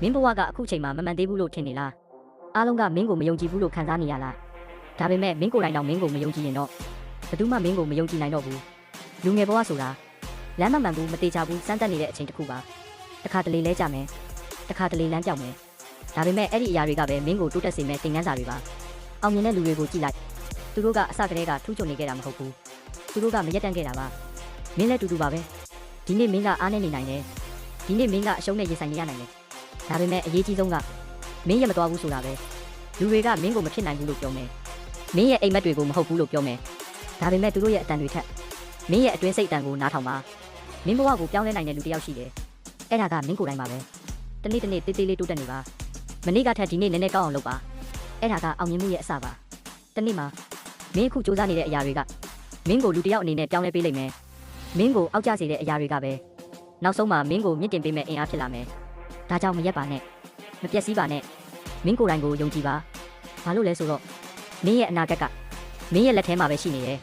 မင်းဘဝကအခုချိန်မှာမမှန်သေးဘူးလို့ထင်နေလားအားလုံးကမင်းကိုမယုံကြည်ဘူးလို့ခံစားနေရလားဒါပေမဲ့မင်းကိုယ်တိုင်တော့မင်းကိုမယုံကြည်ရင်တော့ဘယ်သူမှမင်းကိုမယုံကြည်နိုင်တော့ဘူးလူငယ်ဘဝဆိုတာလမ်းမမှန်ဘူးမသေးချဘူးစမ်းတက်နေတဲ့အချိန်တစ်ခုပါတစ်ခါတလေလဲကြမယ်တစ်ခါတလေလမ်းပြောင်းမယ်ဒါပေမဲ့အဲ့ဒီအရာတွေကပဲမင်းကိုတိုးတက်စေမဲ့သင်ခန်းစာတွေပါအောင်မြင်တဲ့လူတွေကိုကြည့်လိုက်သူတို့ကအစကတည်းကထူးချွန်နေခဲ့တာမဟုတ်ဘူးသူတို့ကမရက်တန့်ခဲ့တာပါမင်းလည်းတူတူပါပဲဒီနေ့မင်းကအားနေနေနိုင်တယ်ဒီနေ့မင်းကအရှုံးနဲ့ရင်ဆိုင်နေရနိုင်တယ်ဒါပေမဲ့အရေးကြီးဆုံးကမင်းရမတော်ဘူးဆိုတာပဲလူတွေကမင်းကိုမဖြစ်နိုင်ဘူးလို့ပြောမယ်မင်းရဲ့အိမ်မက်တွေကိုမဟုတ်ဘူးလို့ပြောမယ်ဒါပေမဲ့သူတို့ရဲ့အတန်တွေထက်မင်းရဲ့အတွင်းစိတ်အတန်ကိုနားထောင်ပါမင်းဘဝကိုပြောင်းလဲနိုင်တဲ့လူတစ်ယောက်ရှိတယ်အဲ့ဒါကမင်းကိုယ်တိုင်ပါပဲတနေ့တနေ့တေးသေးလေးတိုးတက်နေပါမနေ့ကထက်ဒီနေ့နည်းနည်းကောင်းအောင်လုပ်ပါအဲ့ဒါကအောင်မြင်မှုရဲ့အစပါတနေ့မှာမင်းအခုစူးစမ်းနေတဲ့အရာတွေကမင်းကိုလူတစ်ယောက်အနေနဲ့ပြောင်းလဲပေးလိမ့်မယ်မင်းကိုအောက်ကျစေတဲ့အရာတွေကပဲနောက်ဆုံးမှာမင်းကိုမြင့်တင်ပေးမဲ့အင်အားဖြစ်လာမယ်ဒါကြောင့်မရက်ပါနဲ့မပျက်စီးပါနဲ့မင်းကိုယ်တိုင်ကိုယုံကြည်ပါဘာလို့လဲဆိုတော့မင်းရဲ့အနာဂတ်ကမင်းရဲ့လက်ထဲမှာပဲရှိနေတယ်